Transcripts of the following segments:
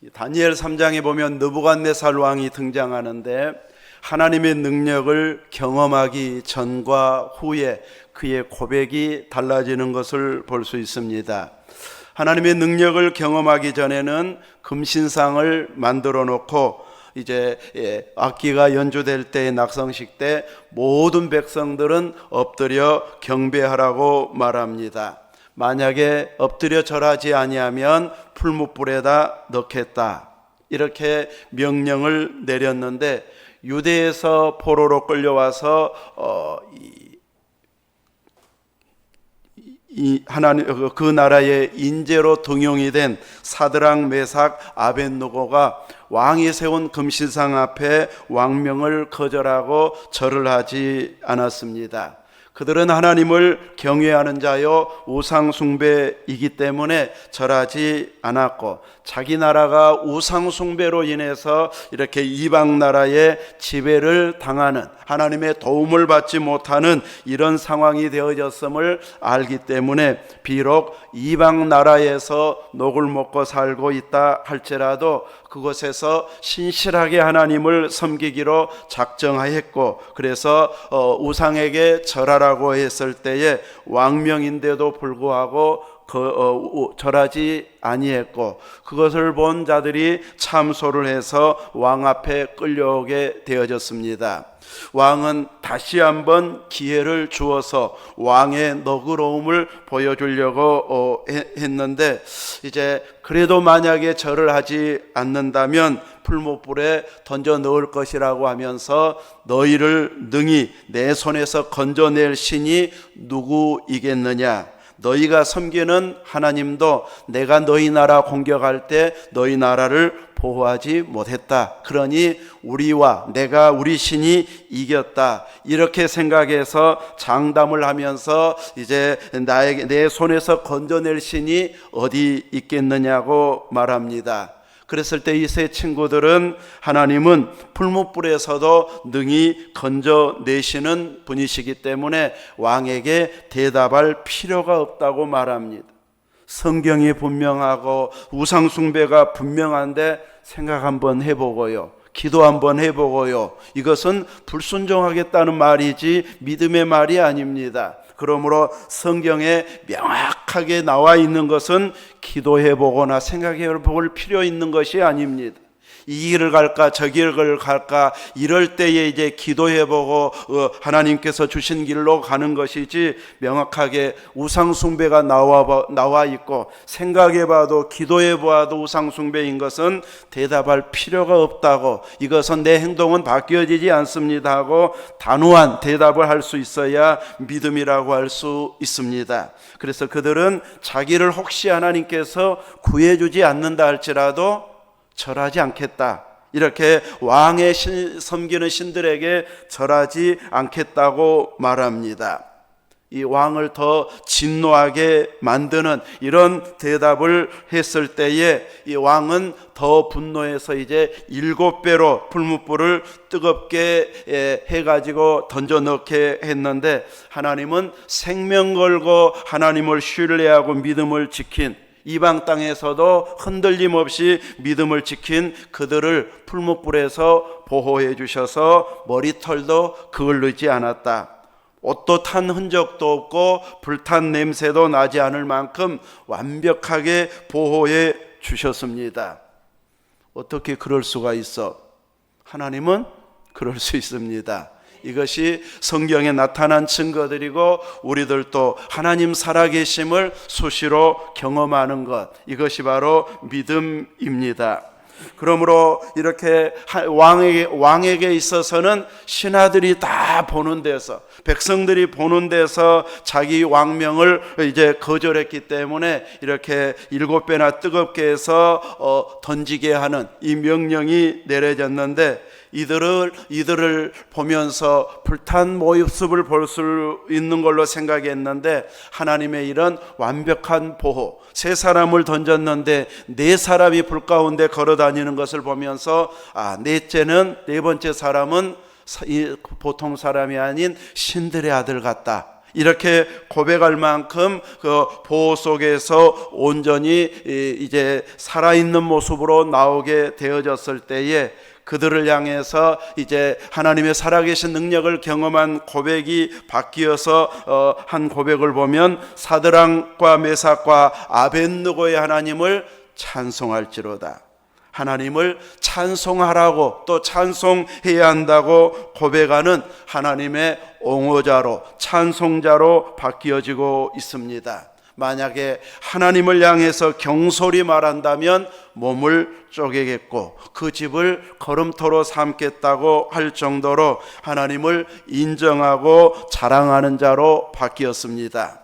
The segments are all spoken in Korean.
다니엘 3장에 보면 느부갓네살 왕이 등장하는데 하나님의 능력을 경험하기 전과 후에 그의 고백이 달라지는 것을 볼 수 있습니다. 하나님의 능력을 경험하기 전에는 금신상을 만들어 놓고 이제 악기가 연주될 때의 낙성식 때 모든 백성들은 엎드려 경배하라고 말합니다. 만약에 엎드려 절하지 아니하면 풀무불에다 넣겠다, 이렇게 명령을 내렸는데, 유대에서 포로로 끌려와서 하나님 그 나라의 인재로 등용이 된 사드락, 메삭, 아벳느고가 왕이 세운 금신상 앞에 왕명을 거절하고 절을 하지 않았습니다. 그들은 하나님을 경외하는 자요 우상 숭배이기 때문에 절하지 않았고, 자기 나라가 우상 숭배로 인해서 이렇게 이방 나라의 지배를 당하는, 하나님의 도움을 받지 못하는 이런 상황이 되어졌음을 알기 때문에 비록 이방 나라에서 녹을 먹고 살고 있다 할지라도 그곳에서 신실하게 하나님을 섬기기로 작정하였고, 그래서 우상에게 절하라고 했을 때에 왕명인데도 불구하고 절하지 아니했고, 그것을 본 자들이 참소를 해서 왕 앞에 끌려오게 되어졌습니다. 왕은 다시 한번 기회를 주어서 왕의 너그러움을 보여주려고 했는데, 이제 그래도 만약에 절을 하지 않는다면 풀무불에 던져 넣을 것이라고 하면서 너희를 능히 내 손에서 건져낼 신이 누구이겠느냐, 너희가 섬기는 하나님도 내가 너희 나라 공격할 때 너희 나라를 보호하지 못했다, 그러니 우리와 내가 우리 신이 이겼다, 이렇게 생각해서 장담을 하면서 이제 내 손에서 건져낼 신이 어디 있겠느냐고 말합니다. 그랬을 때 이 세 친구들은 하나님은 풀무불에서도 능히 건져내시는 분이시기 때문에 왕에게 대답할 필요가 없다고 말합니다. 성경이 분명하고 우상 숭배가 분명한데 생각 한번 해보고요, 기도 한번 해보고요, 이것은 불순종하겠다는 말이지 믿음의 말이 아닙니다. 그러므로 성경에 명확하게 나와 있는 것은 기도해보거나 생각해볼 필요 있는 것이 아닙니다. 이 길을 갈까 저 길을 갈까 이럴 때에 이제 기도해보고 하나님께서 주신 길로 가는 것이지, 명확하게 우상숭배가 나와 있고 생각해봐도 기도해봐도 우상숭배인 것은 대답할 필요가 없다고, 이것은 내 행동은 바뀌어지지 않습니다 하고 단호한 대답을 할 수 있어야 믿음이라고 할 수 있습니다. 그래서 그들은 자기를 혹시 하나님께서 구해주지 않는다 할지라도 절하지 않겠다, 이렇게 왕의 섬기는 신들에게 절하지 않겠다고 말합니다. 이 왕을 더 진노하게 만드는 이런 대답을 했을 때에 이 왕은 더 분노해서 이제 7배로 풀무불을 뜨겁게 해가지고 던져 넣게 했는데, 하나님은 생명 걸고 하나님을 신뢰하고 믿음을 지킨, 이방 땅에서도 흔들림 없이 믿음을 지킨 그들을 풀무불에서 보호해 주셔서 머리털도 그을르지 않았다, 옷도 탄 흔적도 없고 불탄 냄새도 나지 않을 만큼 완벽하게 보호해 주셨습니다. 어떻게 그럴 수가 있어? 하나님은 그럴 수 있습니다. 이것이 성경에 나타난 증거들이고 우리들도 하나님 살아계심을 수시로 경험하는 것, 이것이 바로 믿음입니다. 그러므로 이렇게 왕에게 있어서는 신하들이 다 보는 데서, 백성들이 보는 데서 자기 왕명을 이제 거절했기 때문에 이렇게 7배나 뜨겁게 해서 던지게 하는 이 명령이 내려졌는데, 이들을 보면서 불탄 모습을 볼 수 있는 걸로 생각했는데, 하나님의 이런 완벽한 보호, 세 사람을 던졌는데 네 사람이 불 가운데 걸어 다니는 것을 보면서 네 번째 사람은 보통 사람이 아닌 신들의 아들 같다, 이렇게 고백할 만큼 그 보호 속에서 온전히 이제 살아있는 모습으로 나오게 되어졌을 때에 그들을 향해서 이제 하나님의 살아계신 능력을 경험한 고백이 바뀌어서 한 고백을 보면 사드락과 메삭과 아벳느고의 하나님을 찬송할지로다. 하나님을 찬송하라고 또 찬송해야 한다고 고백하는 하나님의 옹호자로 찬송자로 바뀌어지고 있습니다. 만약에 하나님을 향해서 경솔히 말한다면 몸을 쪼개겠고 그 집을 걸음토로 삼겠다고 할 정도로 하나님을 인정하고 자랑하는 자로 바뀌었습니다.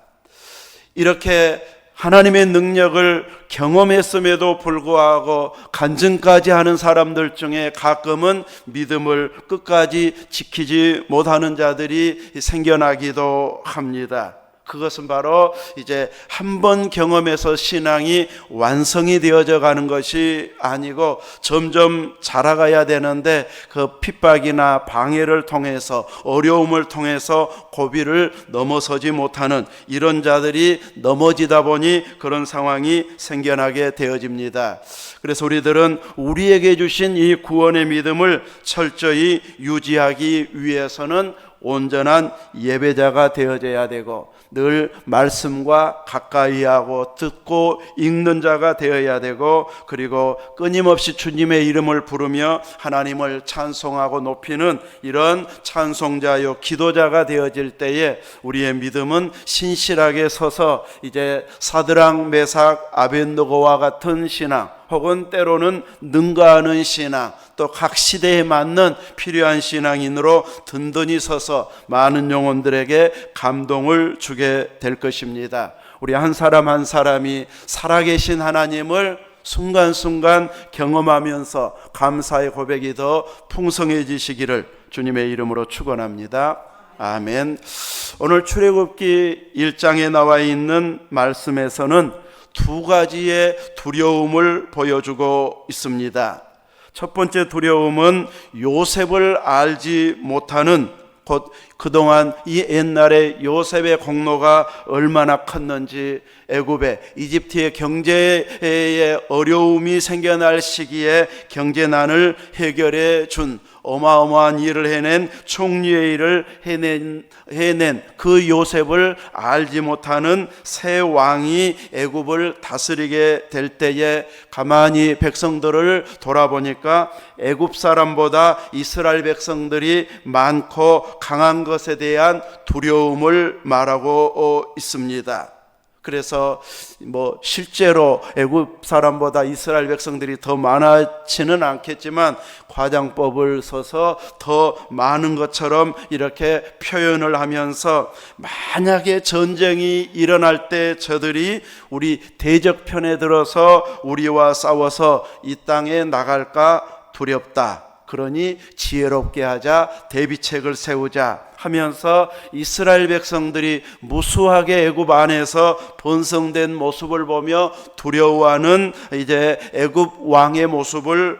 이렇게 하나님의 능력을 경험했음에도 불구하고 간증까지 하는 사람들 중에 가끔은 믿음을 끝까지 지키지 못하는 자들이 생겨나기도 합니다. 그것은 바로 이제 한 번 경험해서 신앙이 완성이 되어져 가는 것이 아니고 점점 자라가야 되는데 그 핍박이나 방해를 통해서 어려움을 통해서 고비를 넘어서지 못하는 이런 자들이 넘어지다 보니 그런 상황이 생겨나게 되어집니다. 그래서 우리들은 우리에게 주신 이 구원의 믿음을 철저히 유지하기 위해서는 온전한 예배자가 되어져야 되고 늘 말씀과 가까이 하고 듣고 읽는 자가 되어야 되고 그리고 끊임없이 주님의 이름을 부르며 하나님을 찬송하고 높이는 이런 찬송자요 기도자가 되어질 때에 우리의 믿음은 신실하게 서서 이제 사드락 메삭 아벳느고와 같은 신앙 혹은 때로는 능가하는 신앙 또 각 시대에 맞는 필요한 신앙인으로 든든히 서서 많은 영혼들에게 감동을 주게 될 것입니다. 우리 한 사람 한 사람이 살아계신 하나님을 순간순간 경험하면서 감사의 고백이 더 풍성해지시기를 주님의 이름으로 축원합니다. 아멘. 오늘 출애굽기 1장에 나와 있는 말씀에서는 두 가지의 두려움을 보여주고 있습니다. 첫 번째 두려움은 요셉을 알지 못하는 곧 그동안 이 옛날에 요셉의 공로가 얼마나 컸는지 애굽에 이집트의 경제에 어려움이 생겨날 시기에 경제난을 해결해 준 어마어마한 일을 해낸 총리의 일을 해낸 그 요셉을 알지 못하는 새 왕이 애굽을 다스리게 될 때에 가만히 백성들을 돌아보니까 애굽 사람보다 이스라엘 백성들이 많고 강한 것에 대한 두려움을 말하고 있습니다. 그래서 실제로 애굽 사람보다 이스라엘 백성들이 더 많지는 않겠지만 과장법을 써서 더 많은 것처럼 이렇게 표현을 하면서 만약에 전쟁이 일어날 때 저들이 우리 대적편에 들어서 우리와 싸워서 이 땅에 나갈까 두렵다. 그러니 지혜롭게 하자, 대비책을 세우자 하면서 이스라엘 백성들이 무수하게 애굽 안에서 번성된 모습을 보며 두려워하는 이제 애굽 왕의 모습을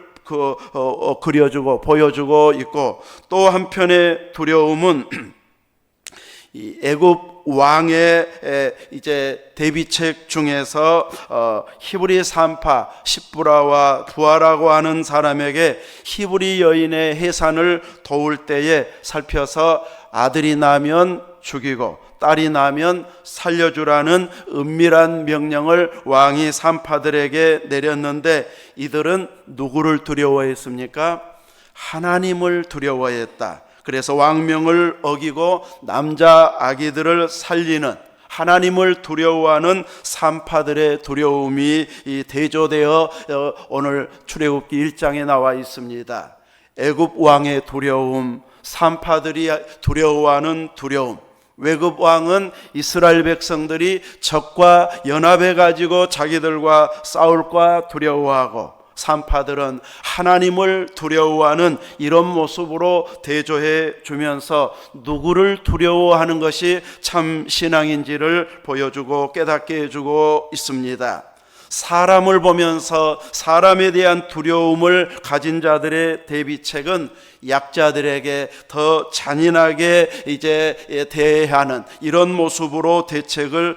그려주고 보여주고 있고, 또 한편의 두려움은 이 애굽 왕의 이제 대비책 중에서 히브리 산파 십부라와 부하라고 하는 사람에게 히브리 여인의 해산을 도울 때에 살펴서 아들이 나면 죽이고 딸이 나면 살려주라는 은밀한 명령을 왕이 산파들에게 내렸는데 이들은 누구를 두려워했습니까? 하나님을 두려워했다. 그래서 왕명을 어기고 남자 아기들을 살리는 하나님을 두려워하는 산파들의 두려움이 대조되어 오늘 출애굽기 1장에 나와 있습니다. 애굽 왕의 두려움, 산파들이 두려워하는 두려움. 애굽 왕은 이스라엘 백성들이 적과 연합해 가지고 자기들과 싸울까 두려워하고, 산파들은 하나님을 두려워하는 이런 모습으로 대조해 주면서 누구를 두려워하는 것이 참 신앙인지를 보여주고 깨닫게 해주고 있습니다. 사람을 보면서 사람에 대한 두려움을 가진 자들의 대비책은 약자들에게 더 잔인하게 이제 대하는 이런 모습으로 대책을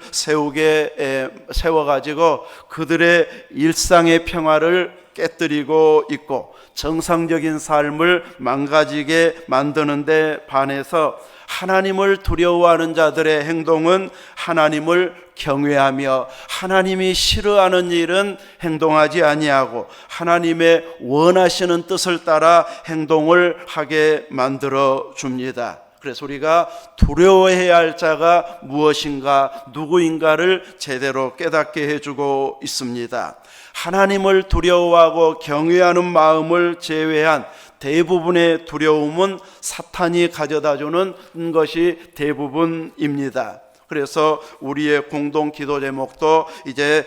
세워가지고 그들의 일상의 평화를 깨뜨리고 있고 정상적인 삶을 망가지게 만드는데 반해서 하나님을 두려워하는 자들의 행동은 하나님을 경외하며 하나님이 싫어하는 일은 행동하지 아니하고 하나님의 원하시는 뜻을 따라 행동을 하게 만들어 줍니다. 그래서 우리가 두려워해야 할 자가 무엇인가, 누구인가를 제대로 깨닫게 해주고 있습니다. 하나님을 두려워하고 경외하는 마음을 제외한 대부분의 두려움은 사탄이 가져다주는 것이 대부분입니다. 그래서 우리의 공동 기도 제목도 이제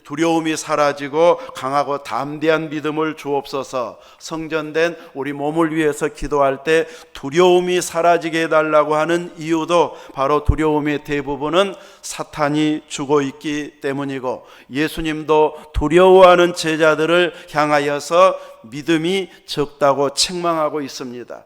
두려움이 사라지고 강하고 담대한 믿음을 주옵소서. 성전된 우리 몸을 위해서 기도할 때 두려움이 사라지게 해달라고 하는 이유도 바로 두려움의 대부분은 사탄이 주고 있기 때문이고, 예수님도 두려워하는 제자들을 향하여서 믿음이 적다고 책망하고 있습니다.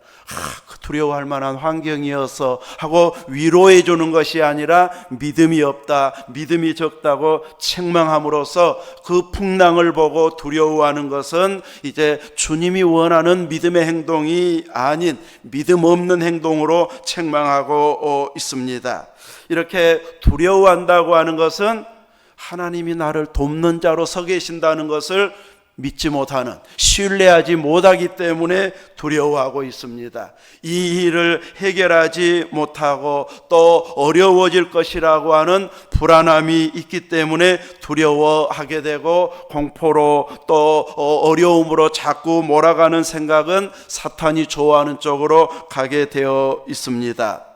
두려워할 만한 환경이어서 하고 위로해 주는 것이 아니라 믿음이 없다, 믿음이 적다고 책망함으로써 그 풍랑을 보고 두려워하는 것은 이제 주님이 원하는 믿음의 행동이 아닌 믿음 없는 행동으로 책망하고 있습니다. 이렇게 두려워한다고 하는 것은 하나님이 나를 돕는 자로 서 계신다는 것을 믿지 못하는, 신뢰하지 못하기 때문에 두려워하고 있습니다. 이 일을 해결하지 못하고 또 어려워질 것이라고 하는 불안함이 있기 때문에 두려워하게 되고, 공포로 또 어려움으로 자꾸 몰아가는 생각은 사탄이 좋아하는 쪽으로 가게 되어 있습니다.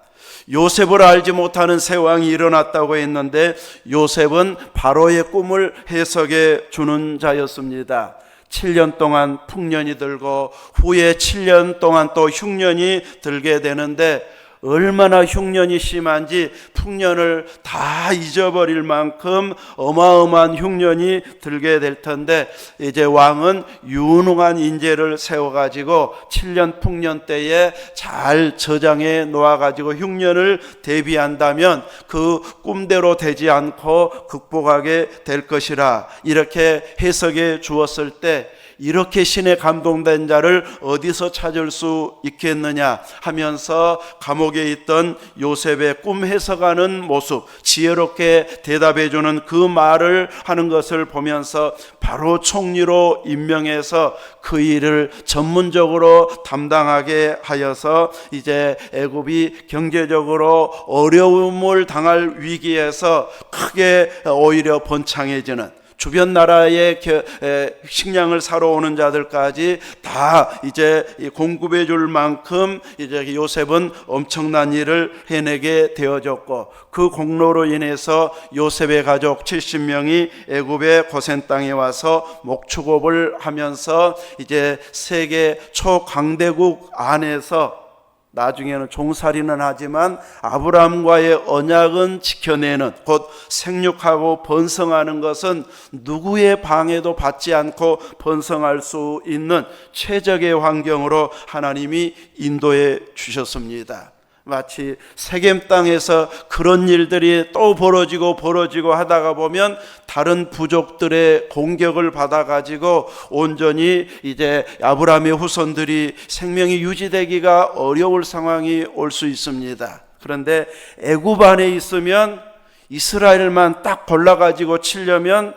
요셉을 알지 못하는 세왕이 일어났다고 했는데, 요셉은 바로의 꿈을 해석해 주는 자였습니다. 7년 동안 풍년이 들고 후에 7년 동안 또 흉년이 들게 되는데, 얼마나 흉년이 심한지 풍년을 다 잊어버릴 만큼 어마어마한 흉년이 들게 될 텐데, 이제 왕은 유능한 인재를 세워가지고 7년 풍년 때에 잘 저장해 놓아가지고 흉년을 대비한다면 그 꿈대로 되지 않고 극복하게 될 것이라, 이렇게 해석해 주었을 때 이렇게 신에 감동된 자를 어디서 찾을 수 있겠느냐 하면서 감옥에 있던 요셉의 꿈 해석하는 모습, 지혜롭게 대답해 주는 그 말을 하는 것을 보면서 바로 총리로 임명해서 그 일을 전문적으로 담당하게 하여서 이제 애굽이 경제적으로 어려움을 당할 위기에서 크게 오히려 번창해지는, 주변 나라의 식량을 사러 오는 자들까지 다 이제 공급해 줄 만큼 이제 요셉은 엄청난 일을 해내게 되어졌고, 그 공로로 인해서 요셉의 가족 70명이 애굽의 고센 땅에 와서 목축업을 하면서 이제 세계 초강대국 안에서 나중에는 종살이는 하지만 아브라함과의 언약은 지켜내는, 곧 생육하고 번성하는 것은 누구의 방해도 받지 않고 번성할 수 있는 최적의 환경으로 하나님이 인도해 주셨습니다. 마치 세겜 땅에서 그런 일들이 또 벌어지고 하다가 보면 다른 부족들의 공격을 받아가지고 온전히 이제 아브라함의 후손들이 생명이 유지되기가 어려울 상황이 올 수 있습니다. 그런데 애굽 안에 있으면 이스라엘만 딱 골라가지고 치려면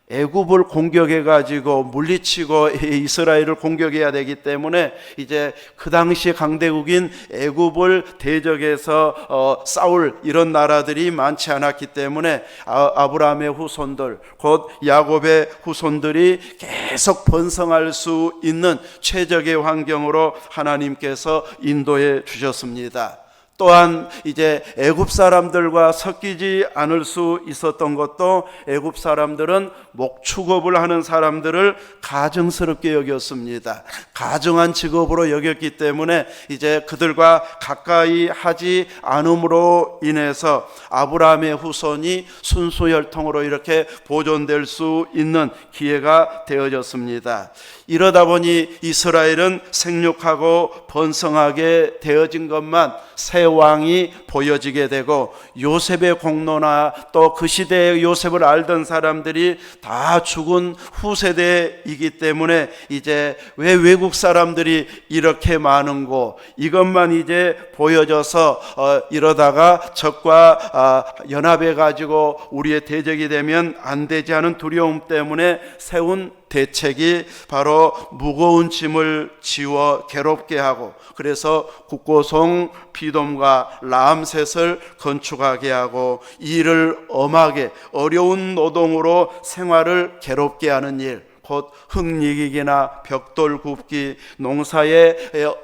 애굽을 공격해가지고 물리치고 이스라엘을 공격해야 되기 때문에 이제 그 당시 강대국인 애굽을 대적해서 싸울 이런 나라들이 많지 않았기 때문에 아브라함의 후손들, 곧 야곱의 후손들이 계속 번성할 수 있는 최적의 환경으로 하나님께서 인도해 주셨습니다. 또한 이제 애굽 사람들과 섞이지 않을 수 있었던 것도 애굽 사람들은 목축업을 하는 사람들을 가증스럽게 여겼습니다. 가증한 직업으로 여겼기 때문에 이제 그들과 가까이 하지 않음으로 인해서 아브라함의 후손이 순수혈통으로 이렇게 보존될 수 있는 기회가 되어졌습니다. 이러다 보니 이스라엘은 생육하고 번성하게 되어진 것만 새 왕이 보여지게 되고, 요셉의 공로나 또 그 시대의 요셉을 알던 사람들이 다 죽은 후세대이기 때문에 이제 왜 외국 사람들이 이렇게 많은고, 이것만 이제 보여져서 이러다가 적과 연합해 가지고 우리의 대적이 되면 안 되지 하는 두려움 때문에 세운 대책이 바로 무거운 짐을 지워 괴롭게 하고, 그래서 국고송 비돔과 라암셋을 건축하게 하고, 일을 엄하게 어려운 노동으로 생활을 괴롭게 하는 일, 곧 흙리기기나 벽돌 굽기, 농사의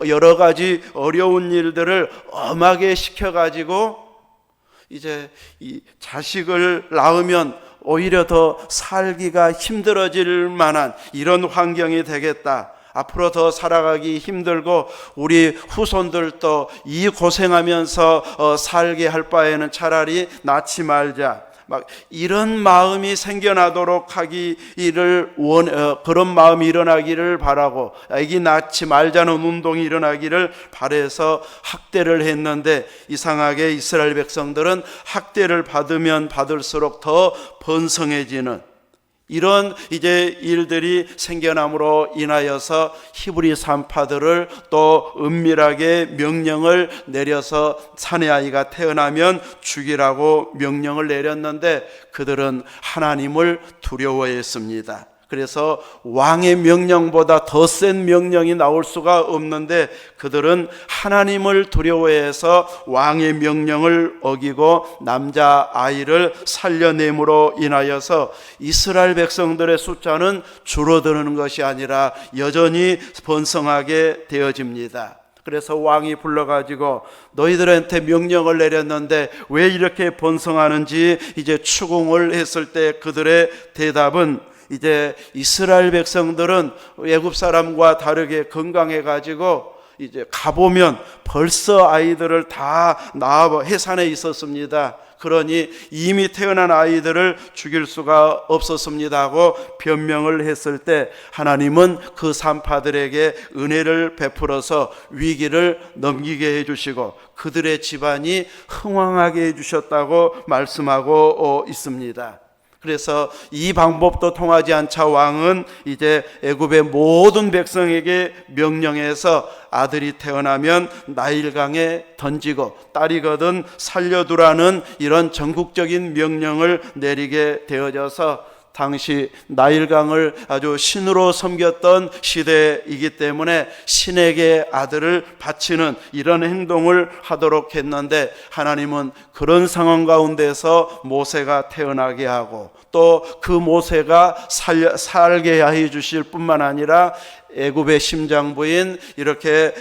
여러 가지 어려운 일들을 엄하게 시켜가지고 이제 이 자식을 낳으면 오히려 더 살기가 힘들어질 만한 이런 환경이 되겠다. 앞으로 더 살아가기 힘들고 우리 후손들도 이 고생하면서 살게 할 바에는 차라리 낳지 말자. 막 이런 마음이 생겨나도록 하기를 그런 마음이 일어나기를 바라고, 아기 낳지 말자는 운동이 일어나기를 바라서 학대를 했는데, 이상하게 이스라엘 백성들은 학대를 받으면 받을수록 더 번성해지는 이런 이제 일들이 생겨남으로 인하여서 히브리 산파들을 또 은밀하게 명령을 내려서 사내 아이가 태어나면 죽이라고 명령을 내렸는데, 그들은 하나님을 두려워했습니다. 그래서 왕의 명령보다 더 센 명령이 나올 수가 없는데, 그들은 하나님을 두려워해서 왕의 명령을 어기고 남자 아이를 살려냄으로 인하여서 이스라엘 백성들의 숫자는 줄어드는 것이 아니라 여전히 번성하게 되어집니다. 그래서 왕이 불러가지고 너희들한테 명령을 내렸는데 왜 이렇게 번성하는지 이제 추궁을 했을 때 그들의 대답은, 이제 이스라엘 백성들은 애굽 사람과 다르게 건강해 가지고 이제 가보면 벌써 아이들을 다 낳아 해산해 있었습니다. 그러니 이미 태어난 아이들을 죽일 수가 없었습니다 하고 변명을 했을 때, 하나님은 그 산파들에게 은혜를 베풀어서 위기를 넘기게 해주시고 그들의 집안이 흥왕하게 해주셨다고 말씀하고 있습니다. 그래서 이 방법도 통하지 않자 왕은 이제 애굽의 모든 백성에게 명령해서 아들이 태어나면 나일강에 던지고 딸이거든 살려두라는 이런 전국적인 명령을 내리게 되어져서, 당시 나일강을 아주 신으로 섬겼던 시대이기 때문에 신에게 아들을 바치는 이런 행동을 하도록 했는데, 하나님은 그런 상황 가운데서 모세가 태어나게 하고 또 그 모세가 살게 해 주실 뿐만 아니라 애굽의 심장부인 이렇게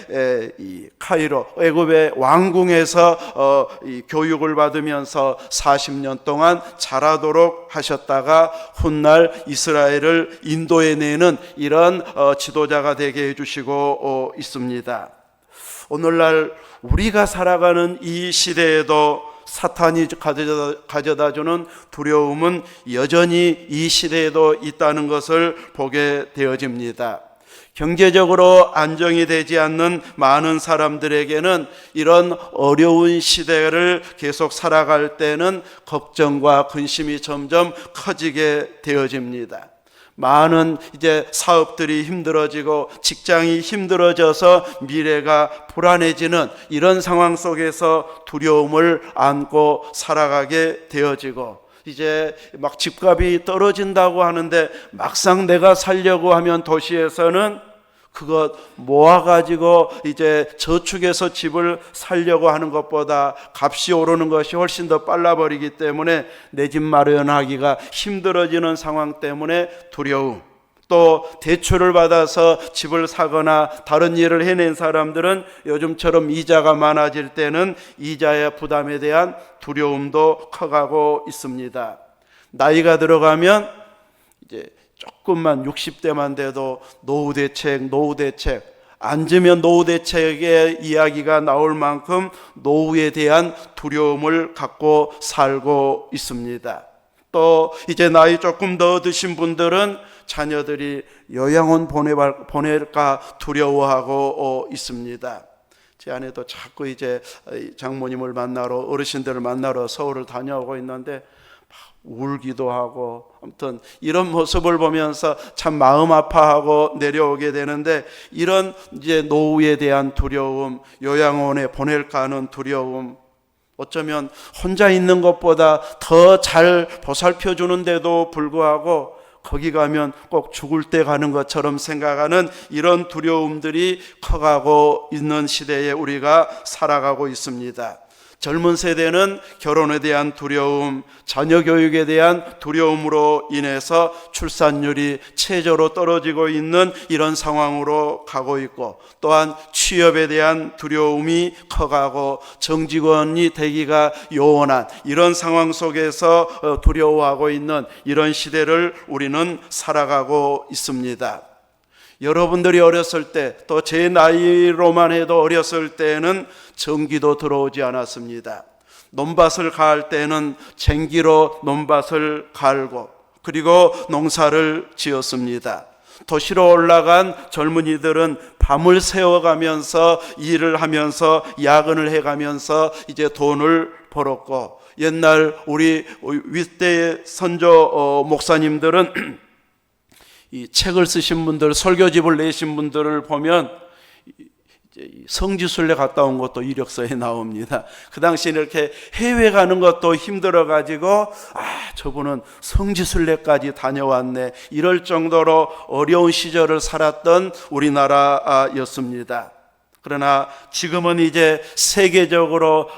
이 카이로 애굽의 왕궁에서 교육을 받으면서 40년 동안 자라도록 하셨다가 훗날 이스라엘을 인도해내는 이런 지도자가 되게 해주시고 있습니다. 오늘날 우리가 살아가는 이 시대에도 사탄이 가져다주는 두려움은 여전히 이 시대에도 있다는 것을 보게 되어집니다. 경제적으로 안정이 되지 않는 많은 사람들에게는 이런 어려운 시대를 계속 살아갈 때는 걱정과 근심이 점점 커지게 되어집니다. 많은 이제 사업들이 힘들어지고 직장이 힘들어져서 미래가 불안해지는 이런 상황 속에서 두려움을 안고 살아가게 되어지고, 이제 막 집값이 떨어진다고 하는데 막상 내가 살려고 하면 도시에서는 그것 모아가지고 이제 저축해서 집을 살려고 하는 것보다 값이 오르는 것이 훨씬 더 빨라버리기 때문에 내 집 마련하기가 힘들어지는 상황 때문에 두려움, 또 대출을 받아서 집을 사거나 다른 일을 해낸 사람들은 요즘처럼 이자가 많아질 때는 이자의 부담에 대한 두려움도 커가고 있습니다. 나이가 들어가면 이제 조금만 60대만 돼도 노후 대책 앉으면 노후 대책의 이야기가 나올 만큼 노후에 대한 두려움을 갖고 살고 있습니다. 또 이제 나이 조금 더 드신 분들은 자녀들이 요양원 보낼까 두려워하고 있습니다. 제 아내도 자꾸 이제 장모님을 만나러, 어르신들을 만나러 서울을 다녀오고 있는데 울기도 하고, 아무튼 이런 모습을 보면서 참 마음 아파하고 내려오게 되는데, 이런 이제 노후에 대한 두려움, 요양원에 보낼까 하는 두려움, 어쩌면 혼자 있는 것보다 더 잘 보살펴 주는데도 불구하고 거기 가면 꼭 죽을 때 가는 것처럼 생각하는 이런 두려움들이 커가고 있는 시대에 우리가 살아가고 있습니다. 젊은 세대는 결혼에 대한 두려움, 자녀 교육에 대한 두려움으로 인해서 출산율이 최저로 떨어지고 있는 이런 상황으로 가고 있고, 또한 취업에 대한 두려움이 커가고 정직원이 되기가 요원한 이런 상황 속에서 두려워하고 있는 이런 시대를 우리는 살아가고 있습니다. 여러분들이 어렸을 때, 또 제 나이로만 해도 어렸을 때는 전기도 들어오지 않았습니다. 논밭을 갈 때는 쟁기로 논밭을 갈고, 그리고 농사를 지었습니다. 도시로 올라간 젊은이들은 밤을 새워가면서 일을 하면서 야근을 해가면서 이제 돈을 벌었고, 옛날 우리 윗대 선조 목사님들은 이 책을 쓰신 분들, 설교집을 내신 분들을 보면 성지순례 갔다 온 것도 이력서에 나옵니다. 그 당시에 이렇게 해외 가는 것도 힘들어가지고 저분은 성지순례까지 다녀왔네, 이럴 정도로 어려운 시절을 살았던 우리나라였습니다. 그러나 지금은 이제 세계적으로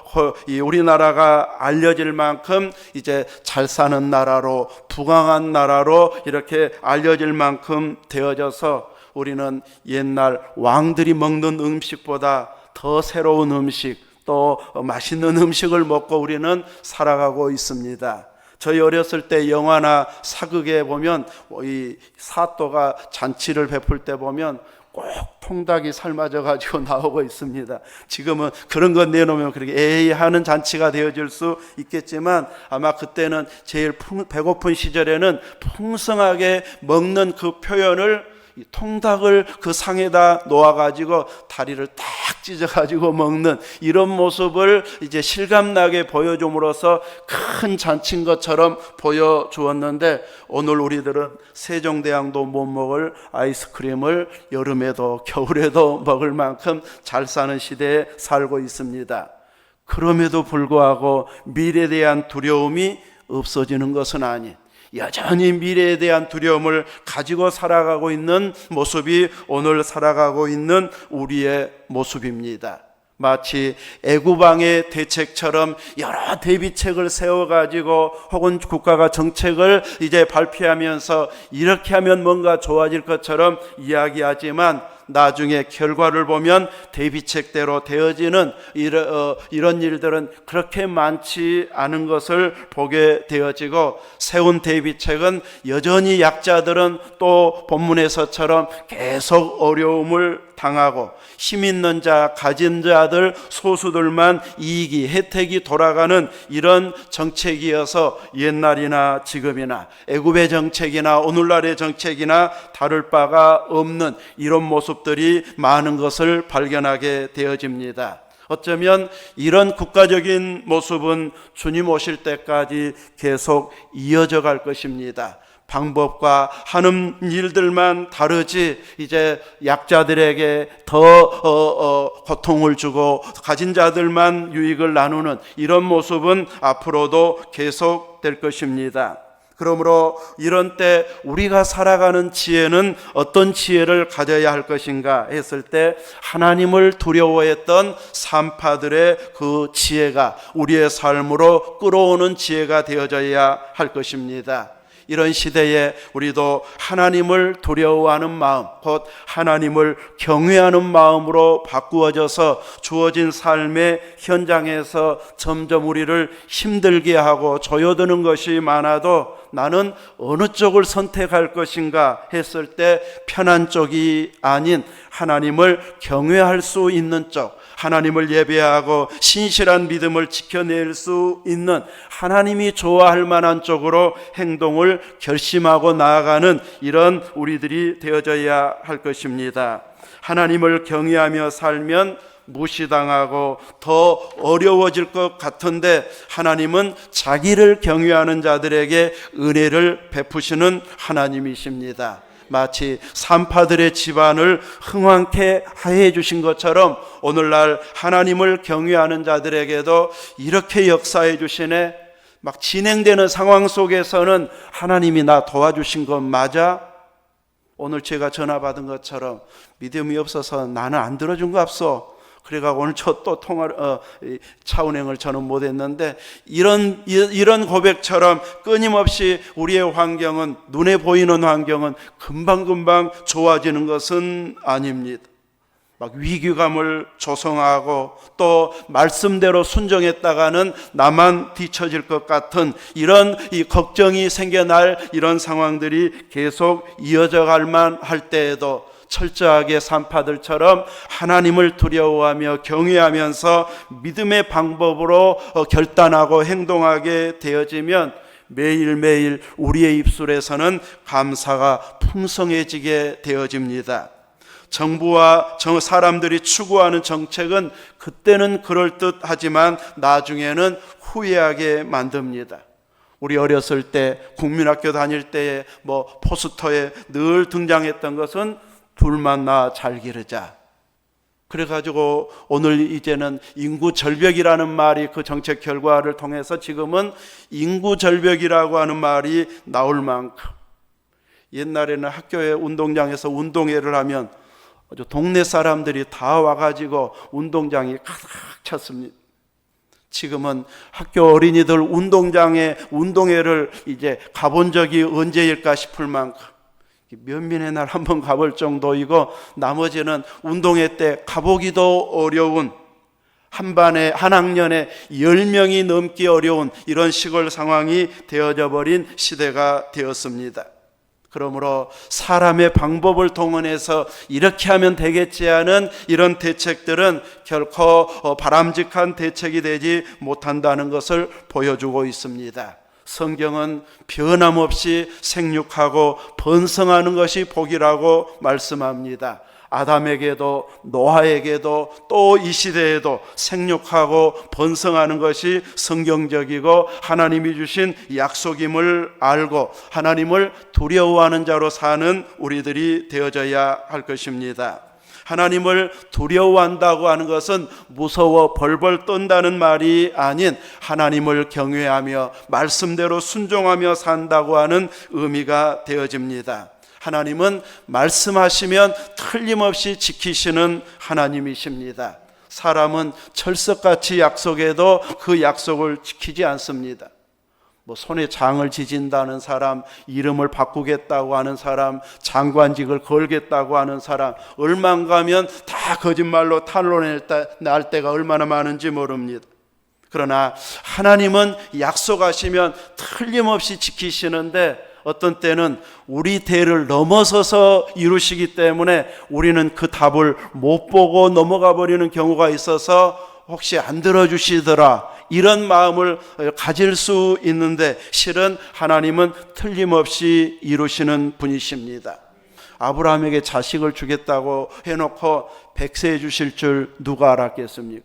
우리나라가 알려질 만큼 이제 잘 사는 나라로, 부강한 나라로 이렇게 알려질 만큼 되어져서 우리는 옛날 왕들이 먹는 음식보다 더 새로운 음식, 또 맛있는 음식을 먹고 우리는 살아가고 있습니다. 저희 어렸을 때 영화나 사극에 보면 이 사또가 잔치를 베풀 때 보면 꼭 통닭이 삶아져 가지고 나오고 있습니다. 지금은 그런 것 내놓으면 그렇게 에이 하는 잔치가 되어질 수 있겠지만, 아마 그때는 제일 배고픈 시절에는 풍성하게 먹는 그 표현을, 이 통닭을 그 상에다 놓아가지고 다리를 딱 찢어가지고 먹는 이런 모습을 이제 실감나게 보여줌으로써 큰 잔치인 것처럼 보여주었는데, 오늘 우리들은 세종대왕도 못 먹을 아이스크림을 여름에도 겨울에도 먹을 만큼 잘 사는 시대에 살고 있습니다. 그럼에도 불구하고 미래에 대한 두려움이 없어지는 것은 아닌, 여전히 미래에 대한 두려움을 가지고 살아가고 있는 모습이 오늘 살아가고 있는 우리의 모습입니다. 마치 애국왕의 대책처럼 여러 대비책을 세워가지고, 혹은 국가가 정책을 이제 발표하면서 이렇게 하면 뭔가 좋아질 것처럼 이야기하지만, 나중에 결과를 보면 대비책대로 되어지는 이런 일들은 그렇게 많지 않은 것을 보게 되어지고, 세운 대비책은 여전히 약자들은 또 본문에서처럼 계속 어려움을 당하고, 힘 있는 자, 가진 자들, 소수들만 이익이, 혜택이 돌아가는 이런 정책이어서 옛날이나 지금이나 애굽의 정책이나 오늘날의 정책이나 다를 바가 없는 이런 모습들이 많은 것을 발견하게 되어집니다. 어쩌면 이런 국가적인 모습은 주님 오실 때까지 계속 이어져 갈 것입니다. 방법과 하는 일들만 다르지, 이제 약자들에게 더 고통을 주고 가진 자들만 유익을 나누는 이런 모습은 앞으로도 계속될 것입니다. 그러므로 이런 때 우리가 살아가는 지혜는 어떤 지혜를 가져야 할 것인가 했을 때, 하나님을 두려워했던 산파들의 그 지혜가 우리의 삶으로 끌어오는 지혜가 되어져야 할 것입니다. 이런 시대에 우리도 하나님을 두려워하는 마음, 곧 하나님을 경외하는 마음으로 바꾸어져서 주어진 삶의 현장에서 점점 우리를 힘들게 하고 조여드는 것이 많아도 나는 어느 쪽을 선택할 것인가 했을 때 편한 쪽이 아닌 하나님을 경외할 수 있는 쪽, 하나님을 예배하고 신실한 믿음을 지켜낼 수 있는, 하나님이 좋아할 만한 쪽으로 행동을 결심하고 나아가는 이런 우리들이 되어져야 할 것입니다. 하나님을 경외하며 살면 무시당하고 더 어려워질 것 같은데 하나님은 자기를 경외하는 자들에게 은혜를 베푸시는 하나님이십니다. 마치 산파들의 집안을 흥왕케 하해 주신 것처럼 오늘날 하나님을 경외하는 자들에게도 이렇게 역사해 주시네. 막 진행되는 상황 속에서는 하나님이 나 도와주신 건 맞아? 오늘 제가 전화 받은 것처럼 믿음이 없어서 나는 안 들어준 거 없어. 그래가 오늘 저 또 차 운행을 저는 못했는데, 이런 고백처럼 끊임없이 우리의 환경은, 눈에 보이는 환경은 금방금방 좋아지는 것은 아닙니다. 막 위기감을 조성하고 또 말씀대로 순종했다가는 나만 뒤처질 것 같은 이런 걱정이 생겨날 이런 상황들이 계속 이어져 갈 만할 때에도 철저하게 산파들처럼 하나님을 두려워하며 경외하면서 믿음의 방법으로 결단하고 행동하게 되어지면 매일매일 우리의 입술에서는 감사가 풍성해지게 되어집니다. 정부와 사람들이 추구하는 정책은 그때는 그럴듯하지만 나중에는 후회하게 만듭니다. 우리 어렸을 때 국민학교 다닐 때에 포스터에 늘 등장했던 것은 둘만 나 잘 기르자. 그래가지고 오늘 이제는 인구 절벽이라는 말이 그 정책 결과를 통해서 지금은 인구 절벽이라고 하는 말이 나올 만큼, 옛날에는 학교에 운동장에서 운동회를 하면 아주 동네 사람들이 다 와가지고 운동장이 가득 찼습니다. 지금은 학교 어린이들 운동장에 운동회를 이제 가본 적이 언제일까 싶을 만큼 면면의 날 한번 가볼 정도이고, 나머지는 운동회 때 가보기도 어려운, 한 학년에 10명이 넘기 어려운 이런 시골 상황이 되어져 버린 시대가 되었습니다. 그러므로 사람의 방법을 동원해서 이렇게 하면 되겠지 하는 이런 대책들은 결코 바람직한 대책이 되지 못한다는 것을 보여주고 있습니다. 성경은 변함없이 생육하고 번성하는 것이 복이라고 말씀합니다. 아담에게도 노아에게도 또 이 시대에도 생육하고 번성하는 것이 성경적이고 하나님이 주신 약속임을 알고 하나님을 두려워하는 자로 사는 우리들이 되어져야 할 것입니다. 하나님을 두려워한다고 하는 것은 무서워 벌벌 떤다는 말이 아닌 하나님을 경외하며 말씀대로 순종하며 산다고 하는 의미가 되어집니다. 하나님은 말씀하시면 틀림없이 지키시는 하나님이십니다. 사람은 철석같이 약속해도 그 약속을 지키지 않습니다. 손에 장을 지진다는 사람, 이름을 바꾸겠다고 하는 사람, 장관직을 걸겠다고 하는 사람, 얼마 안 가면 다 거짓말로 탄로낼 때가 얼마나 많은지 모릅니다. 그러나 하나님은 약속하시면 틀림없이 지키시는데 어떤 때는 우리 대를 넘어서서 이루시기 때문에 우리는 그 답을 못 보고 넘어가 버리는 경우가 있어서 혹시 안 들어주시더라 이런 마음을 가질 수 있는데, 실은 하나님은 틀림없이 이루시는 분이십니다. 아브라함에게 자식을 주겠다고 해놓고 100세 주실 줄 누가 알았겠습니까?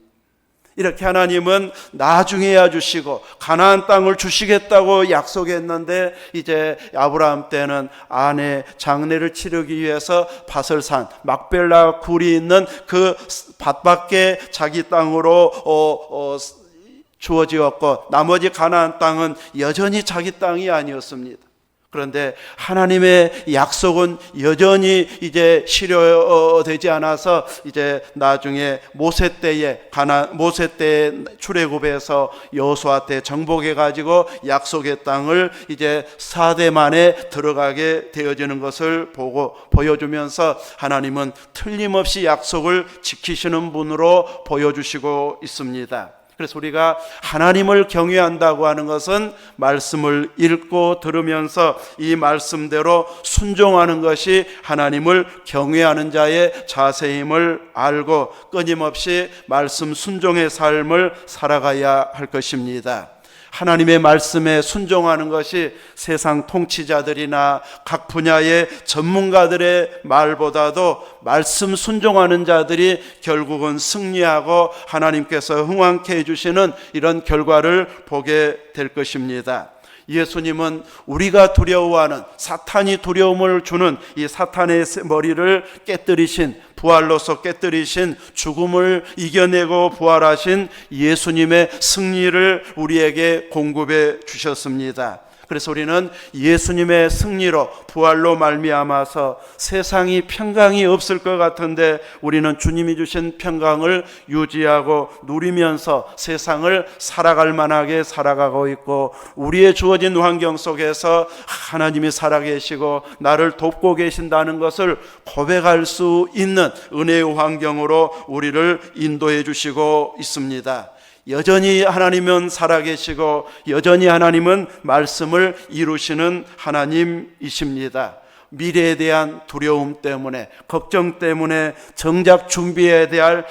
이렇게 하나님은 나중에야 주시고 가나안 땅을 주시겠다고 약속했는데, 이제 아브라함 때는 아내 장례를 치르기 위해서 바설산 막벨라 굴이 있는 그 밭밖에 자기 땅으로 주어지었고, 나머지 가나안 땅은 여전히 자기 땅이 아니었습니다. 그런데 하나님의 약속은 여전히 이제 실효되지 않아서 이제 나중에 모세 때의 출애굽에서 여호수아 때 정복해 가지고 약속의 땅을 이제 4대 만에 들어가게 되어지는 것을 보여주면서 하나님은 틀림없이 약속을 지키시는 분으로 보여주시고 있습니다. 그래서 우리가 하나님을 경외한다고 하는 것은 말씀을 읽고 들으면서 이 말씀대로 순종하는 것이 하나님을 경외하는 자의 자세임을 알고 끊임없이 말씀 순종의 삶을 살아가야 할 것입니다. 하나님의 말씀에 순종하는 것이 세상 통치자들이나 각 분야의 전문가들의 말보다도 말씀 순종하는 자들이 결국은 승리하고 하나님께서 흥왕케 해주시는 이런 결과를 보게 될 것입니다. 예수님은 우리가 두려워하는 사탄이 두려움을 주는 이 사탄의 머리를 깨뜨리신, 부활로서 깨뜨리신, 죽음을 이겨내고 부활하신 예수님의 승리를 우리에게 공급해 주셨습니다. 그래서 우리는 예수님의 승리로, 부활로 말미암아서 세상이 평강이 없을 것 같은데 우리는 주님이 주신 평강을 유지하고 누리면서 세상을 살아갈 만하게 살아가고 있고, 우리의 주어진 환경 속에서 하나님이 살아계시고 나를 돕고 계신다는 것을 고백할 수 있는 은혜의 환경으로 우리를 인도해 주시고 있습니다. 여전히 하나님은 살아계시고 여전히 하나님은 말씀을 이루시는 하나님이십니다. 미래에 대한 두려움 때문에, 걱정 때문에 정작 준비해야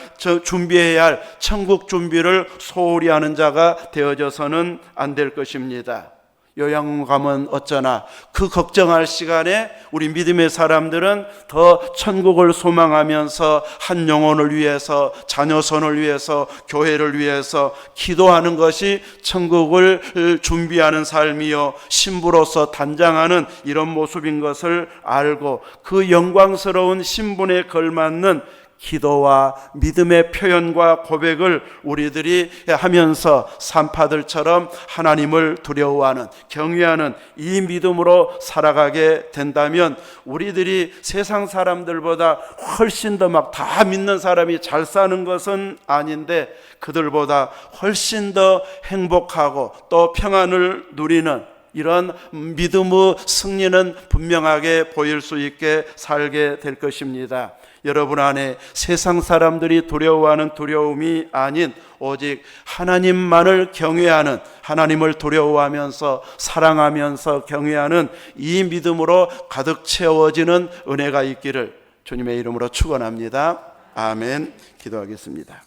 할 천국 준비를 소홀히 하는 자가 되어져서는 안 될 것입니다. 요양 가면 어쩌나 그 걱정할 시간에 우리 믿음의 사람들은 더 천국을 소망하면서 한 영혼을 위해서, 자녀선을 위해서, 교회를 위해서 기도하는 것이 천국을 준비하는 삶이요 신부로서 단장하는 이런 모습인 것을 알고 그 영광스러운 신분에 걸맞는 기도와 믿음의 표현과 고백을 우리들이 하면서 산파들처럼 하나님을 두려워하는, 경외하는 이 믿음으로 살아가게 된다면 우리들이 세상 사람들보다 훨씬 더 막 다 믿는 사람이 잘 사는 것은 아닌데 그들보다 훨씬 더 행복하고 또 평안을 누리는 이런 믿음의 승리는 분명하게 보일 수 있게 살게 될 것입니다. 여러분 안에 세상 사람들이 두려워하는 두려움이 아닌 오직 하나님만을 경외하는, 하나님을 두려워하면서 사랑하면서 경외하는 이 믿음으로 가득 채워지는 은혜가 있기를 주님의 이름으로 축원합니다. 아멘. 기도하겠습니다.